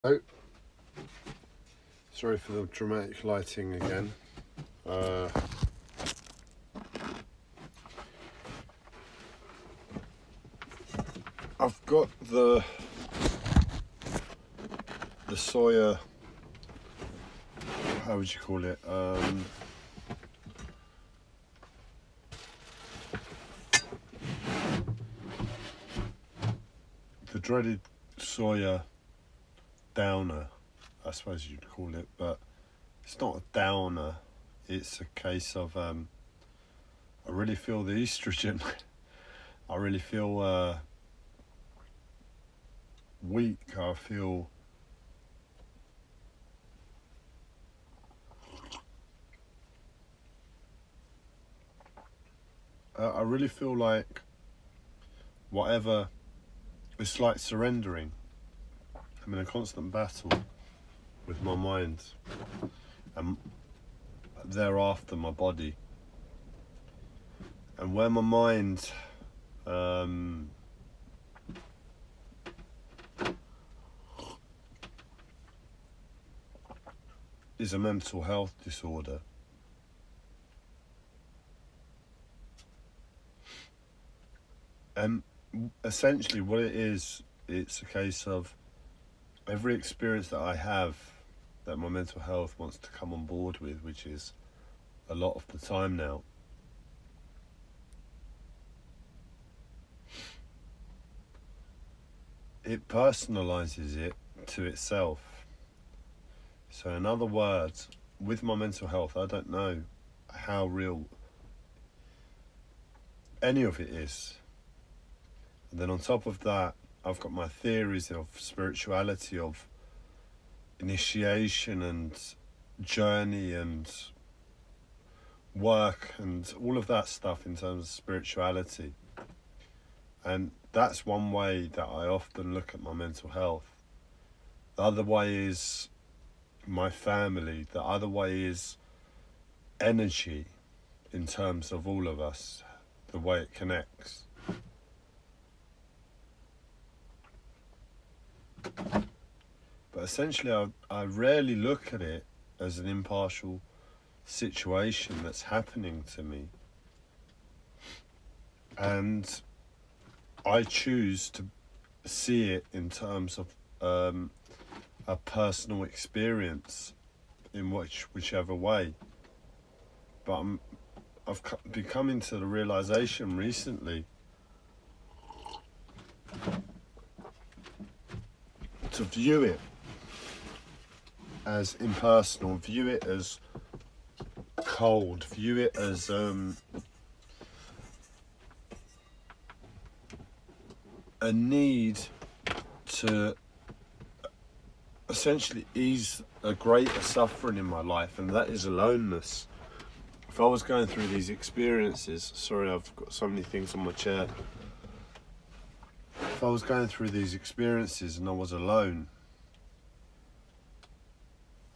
Oh, sorry for the dramatic lighting again. I've got the soya, how would you call it? The dreaded soya downer, I suppose you'd call it, but it's not a downer. It's a case of I really feel the estrogen. I really feel weak. I feel I really feel like whatever, it's like surrendering. I'm in a constant battle with my mind and thereafter my body. And where my mind is a mental health disorder, and essentially what it is, it's a case of every experience that I have that my mental health wants to come on board with, which is a lot of the time now, it personalizes it to itself. So in other words, with my mental health, I don't know how real any of it is. And then on top of that, I've got my theories of spirituality, of initiation and journey and work and all of that stuff in terms of spirituality. And that's one way that I often look at my mental health. The other way is my family. The other way is energy in terms of all of us, the way it connects. But essentially, I rarely look at it as an impartial situation that's happening to me. And I choose to see it in terms of a personal experience in whichever way. But I've been coming to the realization recently to view it as impersonal, view it as cold, view it as a need to essentially ease a greater suffering in my life, and that is aloneness. If I was going through these experiences, sorry, I've got so many things on my chair. If I was going through these experiences and I was alone,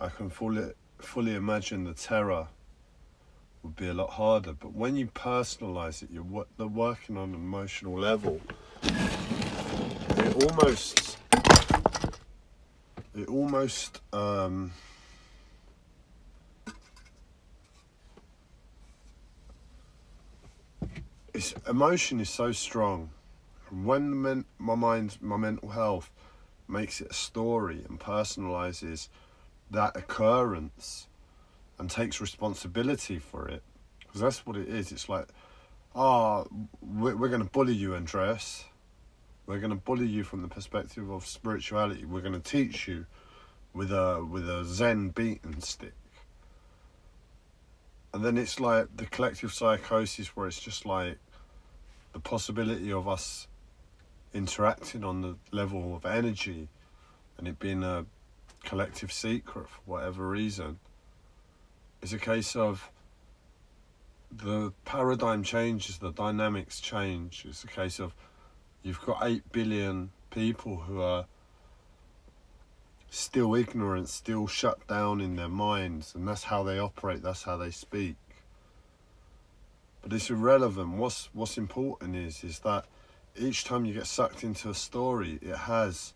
I can fully imagine the terror would be a lot harder. But when you personalize it, you're working on an emotional level. It almost emotion is so strong. And when my mental health makes it a story and personalizes that occurrence and takes responsibility for it, because that's what it is. It's like, we're going to bully you, Andreas. We're going to bully you from the perspective of spirituality. We're going to teach you with a Zen beaten stick. And then it's like the collective psychosis, where it's just like the possibility of us interacting on the level of energy and it being a collective secret for whatever reason. It's a case of the paradigm changes, the dynamics change. It's a case of you've got 8 billion people who are still ignorant, still shut down in their minds, and that's how they operate, that's how they speak. But it's irrelevant. What's important is that each time you get sucked into a story, it has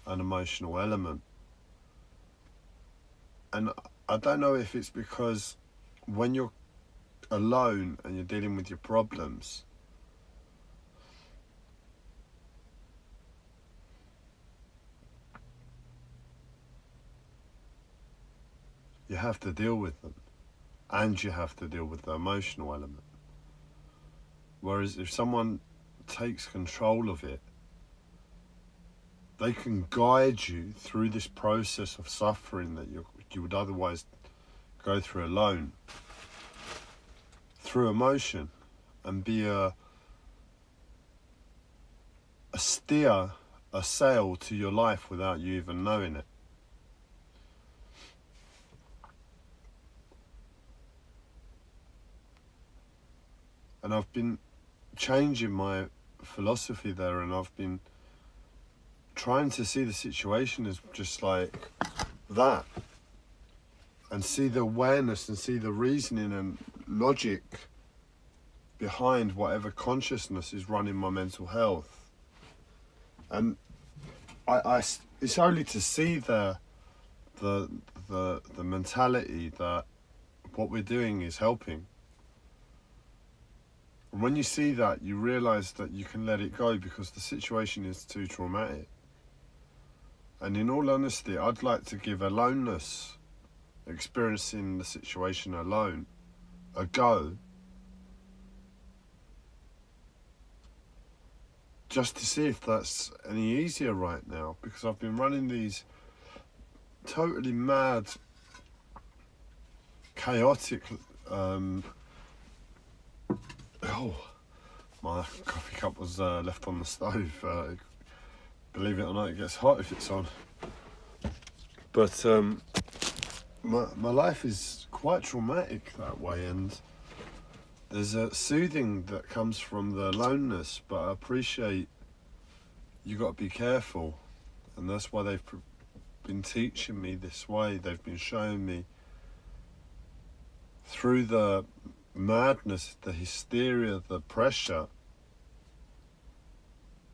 an emotional element. And I don't know if it's because when you're alone and you're dealing with your problems, you have to deal with them, and you have to deal with the emotional element. Whereas if someone takes control of it, they can guide you through this process of suffering that you would otherwise go through alone, through emotion, and be a steer, a sail to your life without you even knowing it. And I've been changing my philosophy there, and I've been trying to see the situation as just like that, and see the awareness and see the reasoning and logic behind whatever consciousness is running my mental health. And it's only to see the mentality that what we're doing is helping. And when you see that, you realize that you can let it go because the situation is too traumatic. And in all honesty, I'd like to give aloneness, experiencing the situation alone, a go, just to see if that's any easier right now, because I've been running these totally mad, chaotic, my coffee cup was left on the stove. Believe it or not, it gets hot if it's on. But my life is quite traumatic that way, and there's a soothing that comes from the aloneness, but I appreciate you got to be careful, and that's why they've been teaching me this way. They've been showing me through the madness, the hysteria, the pressure,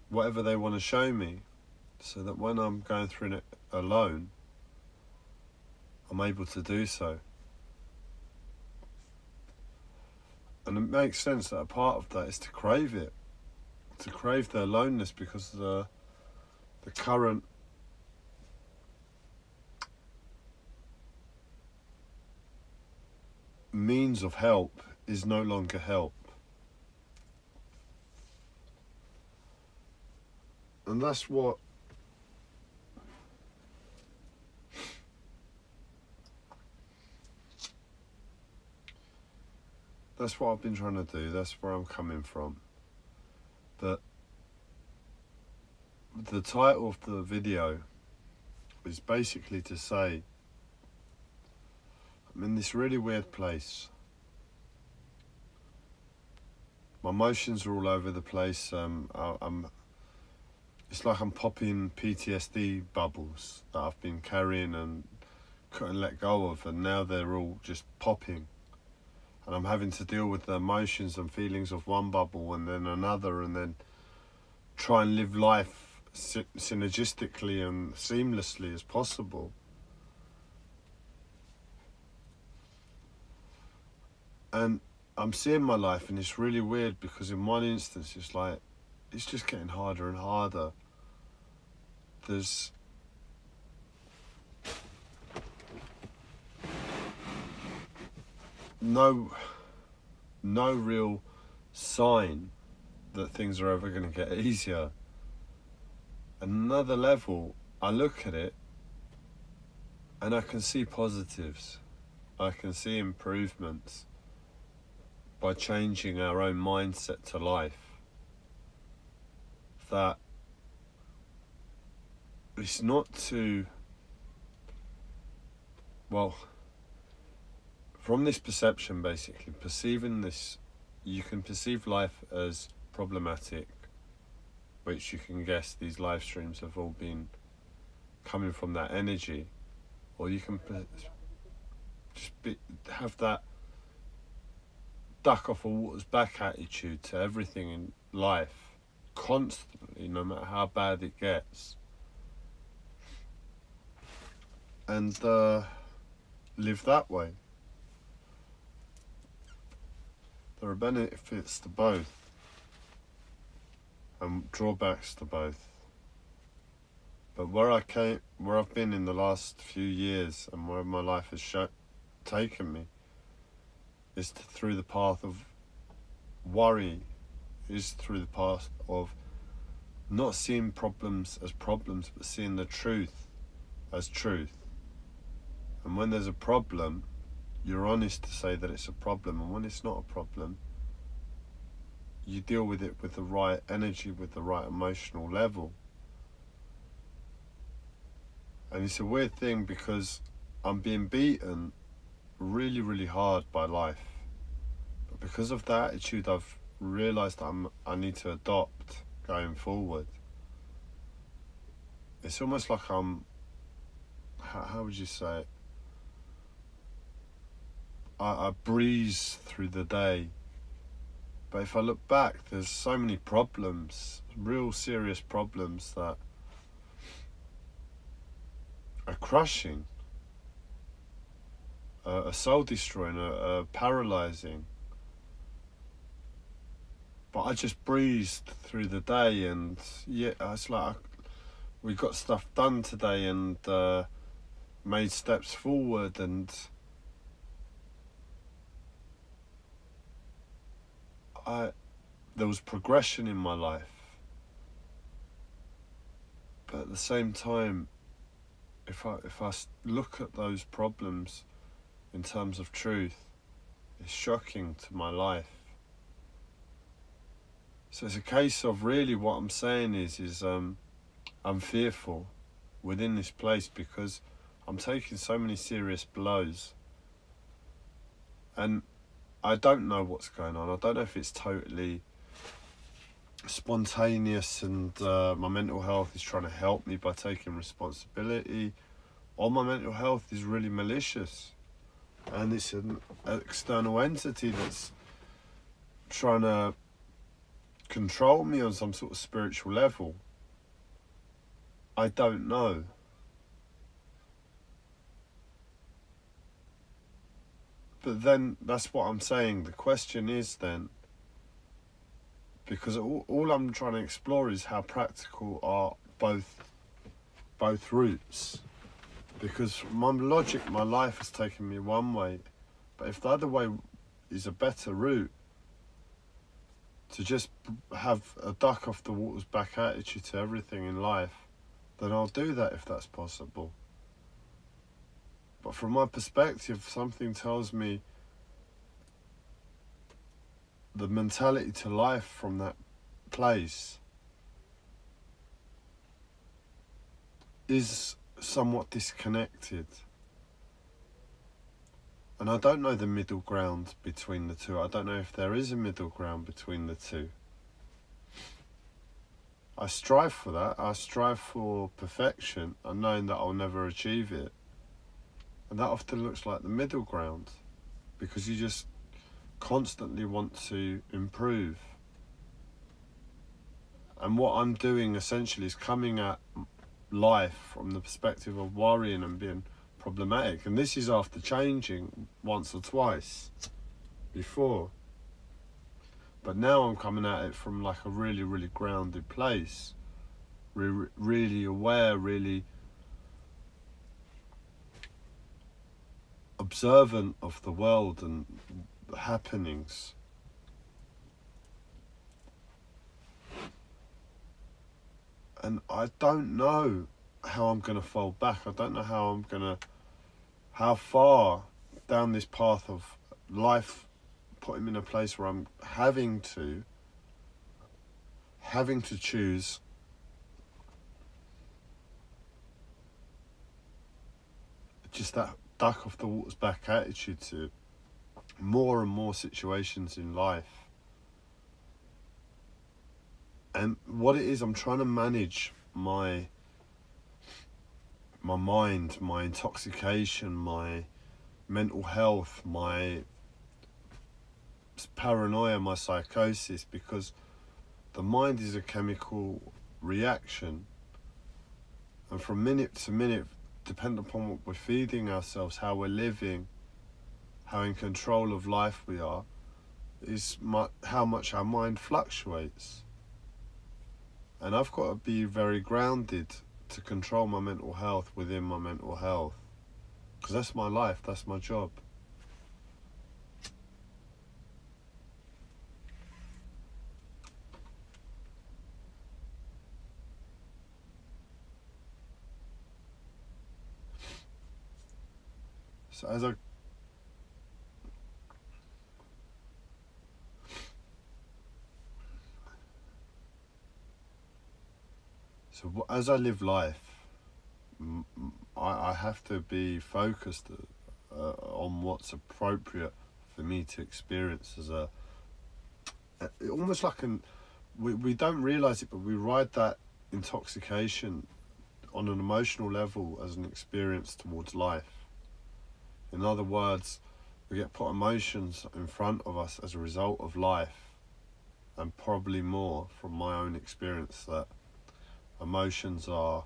whatever they want to show me, so that when I'm going through it alone, I'm able to do so. And it makes sense that a part of that is to crave it, to crave the aloneness, because the current means of help is no longer help. And that's what I've been trying to do. That's where I'm coming from. But the title of the video is basically to say, I'm in this really weird place. My emotions are all over the place. It's like I'm popping PTSD bubbles that I've been carrying and couldn't let go of, and now they're all just popping. And I'm having to deal with the emotions and feelings of one bubble and then another, and then try and live life synergistically and seamlessly as possible. And I'm seeing my life, and it's really weird, because in one instance it's like it's just getting harder and harder. There's no real sign that things are ever going to get easier. Another level, I look at it and I can see positives. I can see improvements by changing our own mindset to life. That it's not to, well, from this perception, basically, perceiving this, you can perceive life as problematic, which you can guess these live streams have all been coming from that energy. Or you can have that duck off a water's back attitude to everything in life, constantly, no matter how bad it gets. And live that way. There are benefits to both and drawbacks to both. But where I've been in the last few years and where my life has taken me is through the path of worry, is through the path of not seeing problems as problems, but seeing the truth as truth. And when there's a problem, you're honest to say that it's a problem, and when it's not a problem, you deal with it with the right energy, with the right emotional level. And it's a weird thing because I'm being beaten really, really hard by life. But because of the attitude I've realised I need to adopt going forward, it's almost like I'm, how would you say it? I breeze through the day. But if I look back, there's so many problems, real serious problems that are crushing, are soul destroying, are paralysing. But I just breezed through the day, and yeah, it's like we got stuff done today and made steps forward, and there was progression in my life. But at the same time, if I look at those problems in terms of truth, it's shocking to my life. So it's a case of really what I'm saying is I'm fearful within this place because I'm taking so many serious blows, and I don't know what's going on. I don't know if it's totally spontaneous and my mental health is trying to help me by taking responsibility, or my mental health is really malicious and it's an external entity that's trying to control me on some sort of spiritual level. I don't know. But then that's what I'm saying. The question is then, because all I'm trying to explore is how practical are both routes. Because my logic, my life has taken me one way, but if the other way is a better route, to just have a duck off the water's back attitude to everything in life, then I'll do that if that's possible. But from my perspective, something tells me the mentality to life from that place is somewhat disconnected. And I don't know the middle ground between the two. I don't know if there is a middle ground between the two. I strive for that. I strive for perfection and knowing that I'll never achieve it. And that often looks like the middle ground, because you just constantly want to improve. And what I'm doing essentially is coming at life from the perspective of worrying and being problematic. And this is after changing once or twice before. But now I'm coming at it from like a really, really grounded place. Really aware, really observant of the world and the happenings. And I don't know how I'm going to fall back. I don't know how far down this path of life put him in a place where I'm having to choose just that duck off the water's back attitude to more and more situations in life. And what it is, I'm trying to manage my mind, my intoxication, my mental health, my paranoia, my psychosis, because the mind is a chemical reaction, and from minute to minute dependent upon what we're feeding ourselves, how we're living, how in control of life we are, is how much our mind fluctuates. And I've got to be very grounded to control my mental health within my mental health, because that's my life, that's my job. So as I live life, I have to be focused on what's appropriate for me to experience as almost like we don't realize it, but we ride that intoxication on an emotional level as an experience towards life. In other words, we get put emotions in front of us as a result of life, and probably more from my own experience that emotions are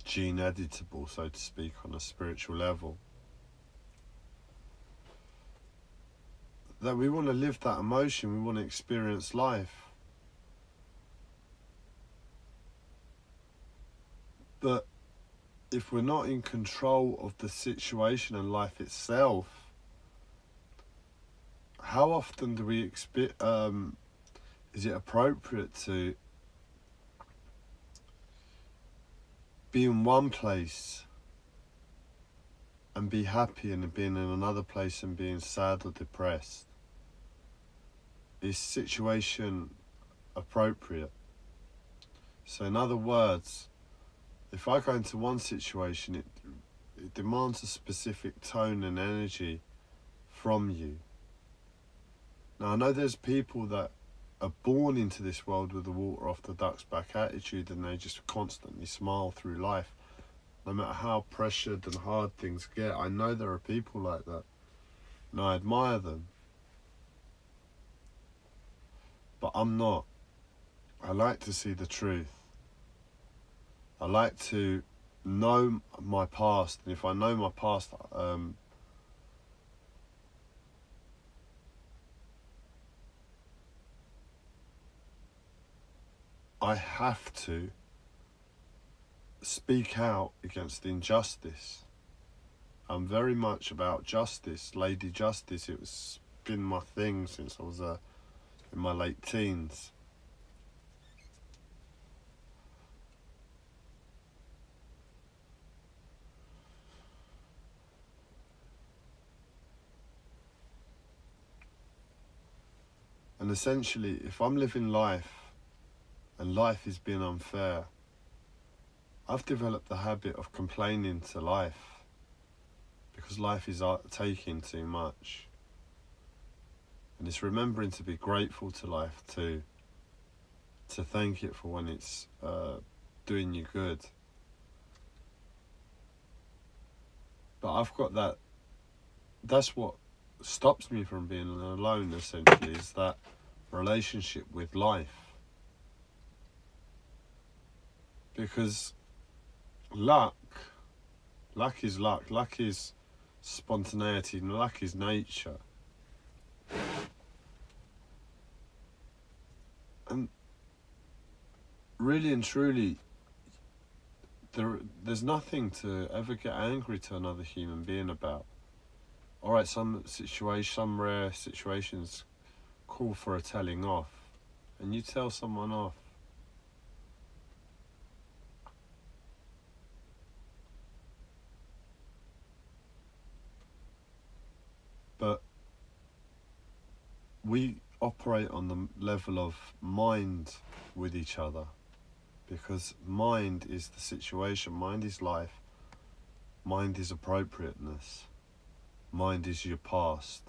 gene editable, so to speak, on a spiritual level. That we want to live that emotion, we want to experience life. But if we're not in control of the situation and life itself, how often do we is it appropriate to be in one place and be happy, and being in another place and being sad or depressed? Is situation appropriate? So in other words, if I go into one situation, it demands a specific tone and energy from you. Now I know there's people that are born into this world with the water off the duck's back attitude, and they just constantly smile through life, no matter how pressured and hard things get. I know there are people like that, and I admire them. But I'm not. I like to see the truth. I like to know my past, and if I know my past, I have to speak out against injustice. I'm very much about justice, Lady Justice. It's been my thing since I was in my late teens. And essentially, if I'm living life and life is being unfair, I've developed the habit of complaining to life because life is taking too much. And it's remembering to be grateful to life too, to thank it for when it's doing you good. But I've got that's what stops me from being alone, essentially, is that relationship with life. Because luck is luck, luck is spontaneity, and luck is nature. And really and truly, there's nothing to ever get angry to another human being about. Alright, some rare situations call for a telling off, and you tell someone off. But we operate on the level of mind with each other, because mind is the situation, mind is life, mind is appropriateness, mind is your past,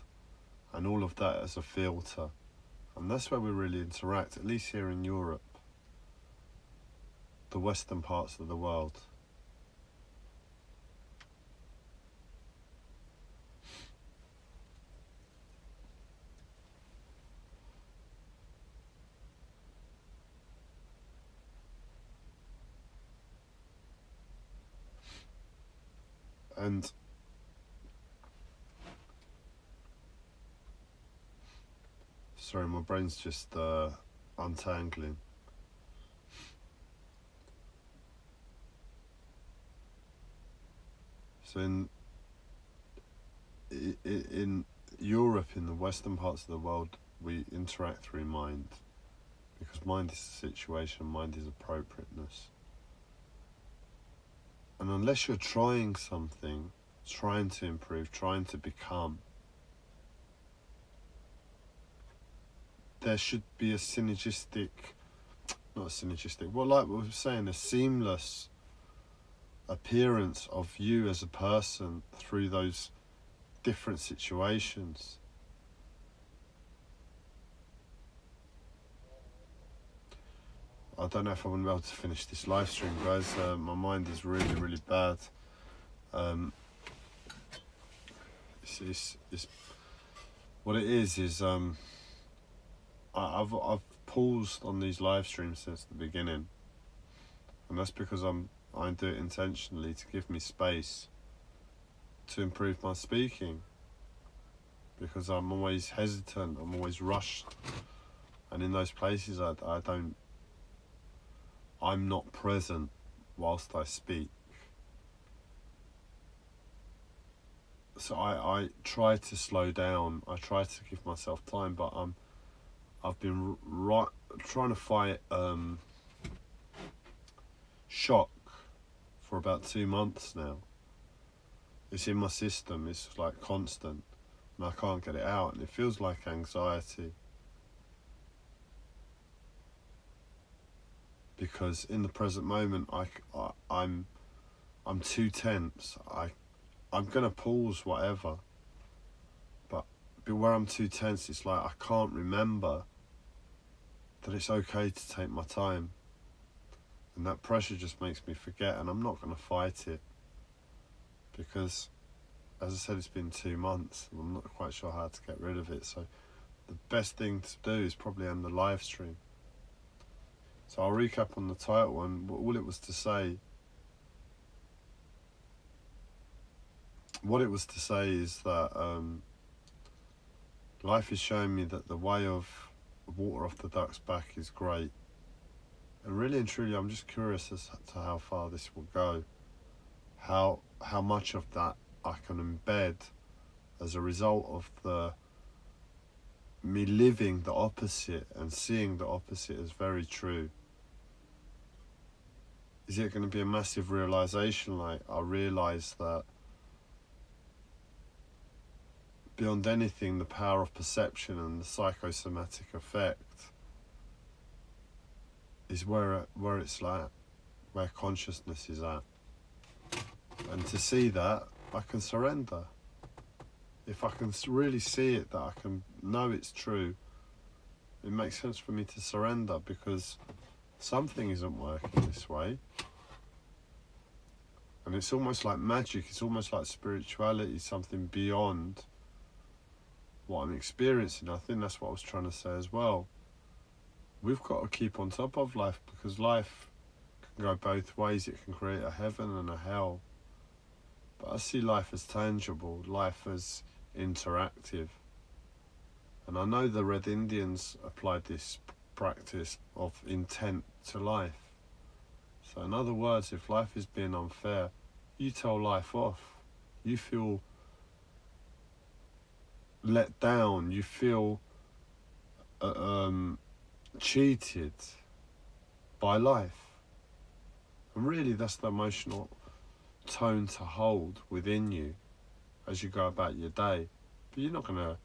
and all of that as a filter. And that's where we really interact, at least here in Europe, the western parts of the world. And sorry, my brain's just untangling. So in Europe, in the western parts of the world, we interact through mind, because mind is the situation, mind is appropriateness. And unless you're trying something, trying to improve, trying to become, there should be a synergistic, not a synergistic, well, like we were saying, a seamless appearance of you as a person through those different situations. I don't know if I'm going to be able to finish this live stream, guys. My mind is really, really bad. It's what it is I've paused on these live streams since the beginning, and that's because I do it intentionally to give me space to improve my speaking, because I'm always hesitant, I'm always rushed, and in those places I'm not present whilst I speak. So I try to slow down, I try to give myself time, but I've been trying to fight shock for about 2 months now. It's in my system, it's like constant, and I can't get it out, and it feels like anxiety. Because in the present moment, I'm too tense. I'm gonna pause whatever, but where I'm too tense, it's like I can't remember that it's okay to take my time, and that pressure just makes me forget. And I'm not gonna fight it, because, as I said, it's been 2 months, and I'm not quite sure how to get rid of it. So the best thing to do is probably end the live stream. So I'll recap on the title, and all it was to say, is that life is showing me that the way of water off the duck's back is great. And really and truly, I'm just curious as to how far this will go. How much of that I can embed as a result of me living the opposite and seeing the opposite as very true. Is it going to be a massive realization, like I realize that beyond anything, the power of perception and the psychosomatic effect is where it's at, where consciousness is at. And to see that, I can surrender. If I can really see it, that I can know it's true, it makes sense for me to surrender, because something isn't working this way. And it's almost like magic, it's almost like spirituality, something beyond what I'm experiencing. I think that's what I was trying to say as well. We've got to keep on top of life, because life can go both ways. It can create a heaven and a hell. But I see life as tangible, life as interactive. And I know the Red Indians applied this practice of intent to life. So in other words, if life is being unfair, you tell life off. You feel let down, you feel cheated by life. And really that's the emotional tone to hold within you as you go about your day. But you're not going to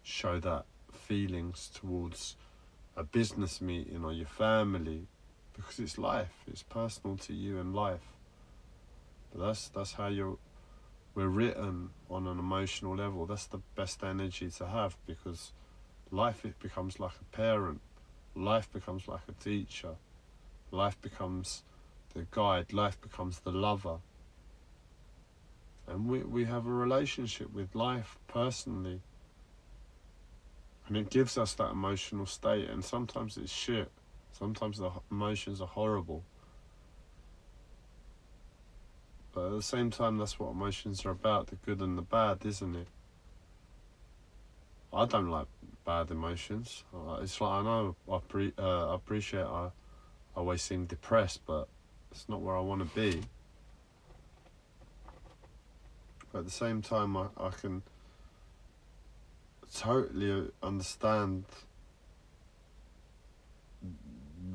show that feelings towards a business meeting or your family, because it's life, it's personal to you and life. But that's how we're written on an emotional level. That's the best energy to have, because life, it becomes like a parent, life becomes like a teacher, life becomes the guide, life becomes the lover. And we have a relationship with life personally, and it gives us that emotional state. And sometimes it's shit, sometimes the emotions are horrible, But at the same time, that's what emotions are about, the good and the bad, isn't it? I don't like bad emotions. It's like, I know I appreciate I always seem depressed, but it's not where I want to be. But at the same time, I can totally understand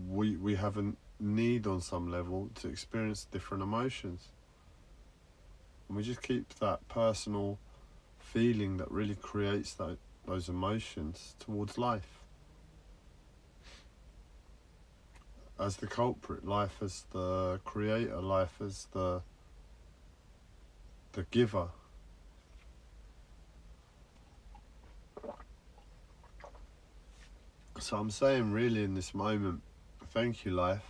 we have a need on some level to experience different emotions. And we just keep that personal feeling that really creates those emotions towards life. As the culprit, life as the creator, life as the giver. So I'm saying really in this moment, thank you, life.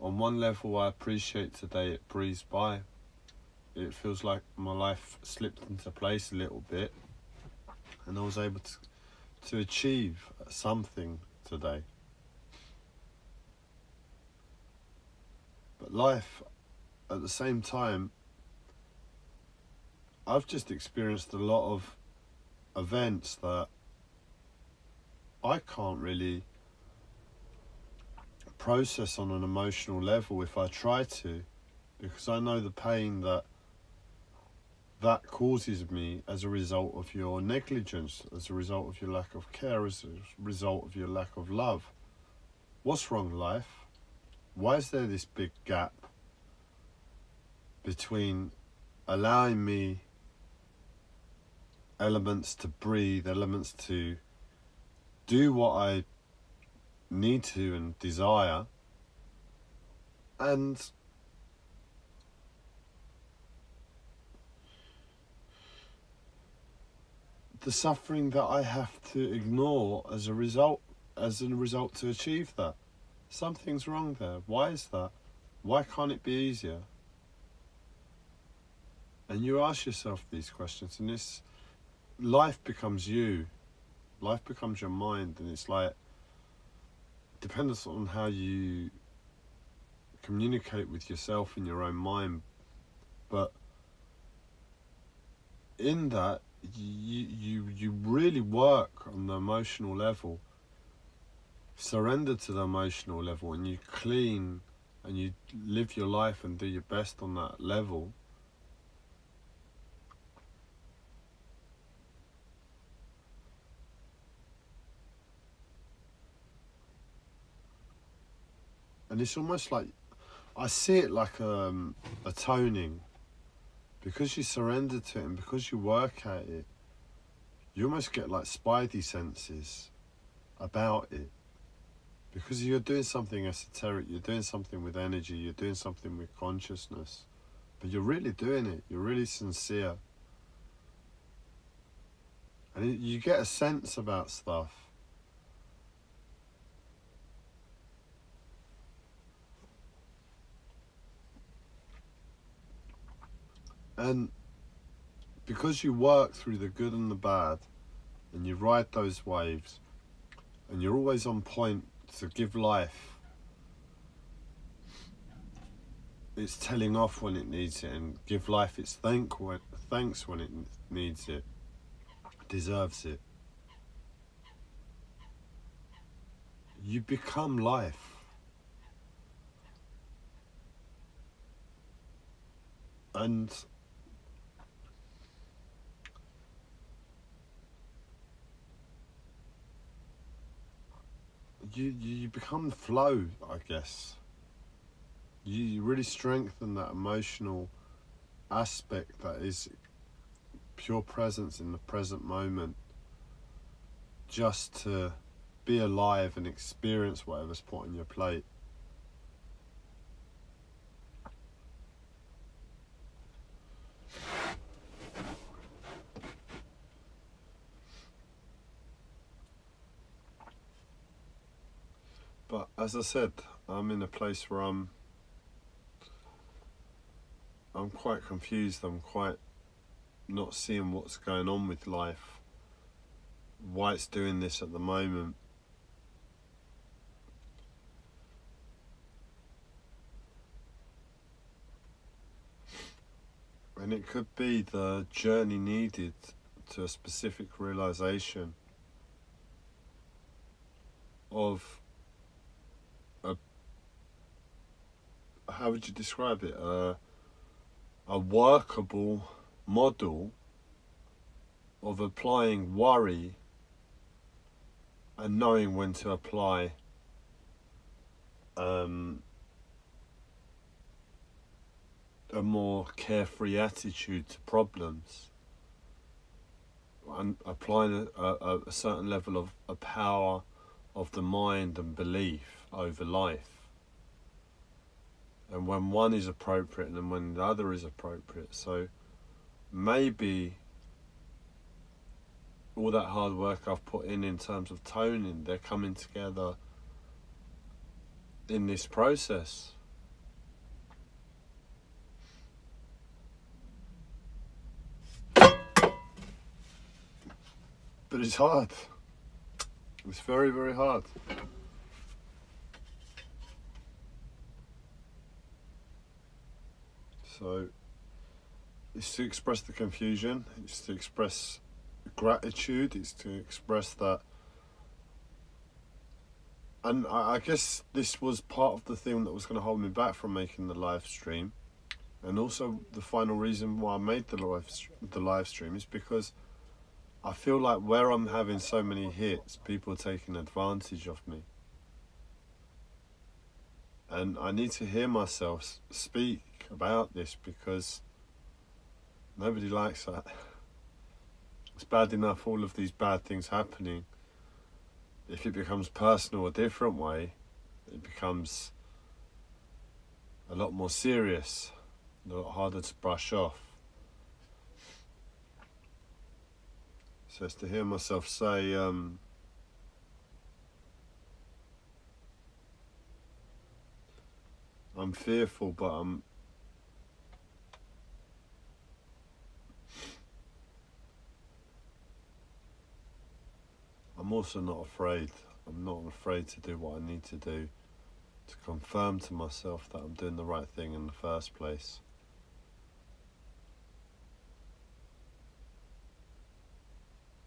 On one level, I appreciate today it breezed by. It feels like my life slipped into place a little bit, and I was able to achieve something today. But life, at the same time, I've just experienced a lot of events that I can't really process on an emotional level if I try to, because I know the pain that causes me as a result of your negligence, as a result of your lack of care, as a result of your lack of love. What's wrong, life? Why is there this big gap between allowing me elements to breathe, elements to do what I need to and desire, and the suffering that I have to ignore as a result to achieve that? Something's wrong there. Why is that? Why can't it be easier? And you ask yourself these questions, and this life becomes you. Life becomes your mind, and it's like, depends on how you communicate with yourself in your own mind. But in that, you really work on the emotional level, surrender to the emotional level, and you clean and you live your life and do your best on that level. And it's almost like, I see it like a toning. Because you surrender to it and because you work at it, you almost get like spidey senses about it. Because you're doing something esoteric, you're doing something with energy, you're doing something with consciousness. But you're really doing it, you're really sincere. And you get a sense about stuff. And because you work through the good and the bad, and you ride those waves, and you're always on point to give life its telling off when it needs it, and give life its thanks when it needs it, deserves it. You become life. And you become the flow, I guess. You really strengthen that emotional aspect that is pure presence in the present moment, just to be alive and experience whatever's put on your plate. But as I said, I'm in a place where I'm quite confused. I'm quite not seeing what's going on with life, why it's doing this at the moment. And it could be the journey needed to a specific realization of a, how would you describe it? A workable model of applying worry and knowing when to apply a more carefree attitude to problems, and applying a certain level of a power of the mind and belief over life. And when one is appropriate and when the other is appropriate. So maybe all that hard work I've put in terms of toning, they're coming together in this process. But it's hard. It's very, very hard. So it's to express the confusion, it's to express gratitude, it's to express that. And I guess this was part of the thing that was going to hold me back from making the live stream. And also the final reason why I made the live stream is because I feel like where I'm having so many hits, people are taking advantage of me. And I need to hear myself speak about this because nobody likes that. It's bad enough all of these bad things happening. If it becomes personal a different way, it becomes a lot more serious, a lot harder to brush off. So it's to hear myself say, I'm fearful, but I'm also not afraid. I'm not afraid to do what I need to do to confirm to myself that I'm doing the right thing in the first place.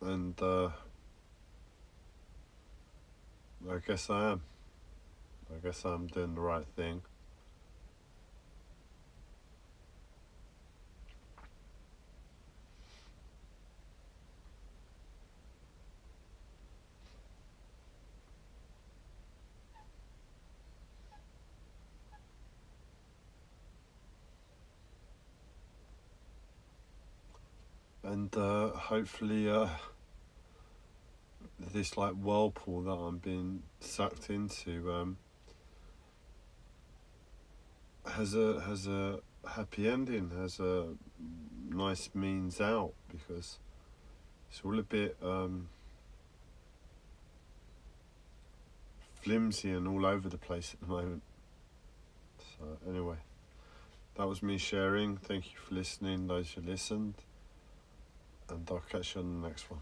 And I guess I am. I guess I'm doing the right thing. And hopefully this like whirlpool that I'm being sucked into has a happy ending, has a nice means out, because it's all a bit flimsy and all over the place at the moment. So anyway, that was me sharing. Thank you for listening, those who listened, and I'll catch you on the next one.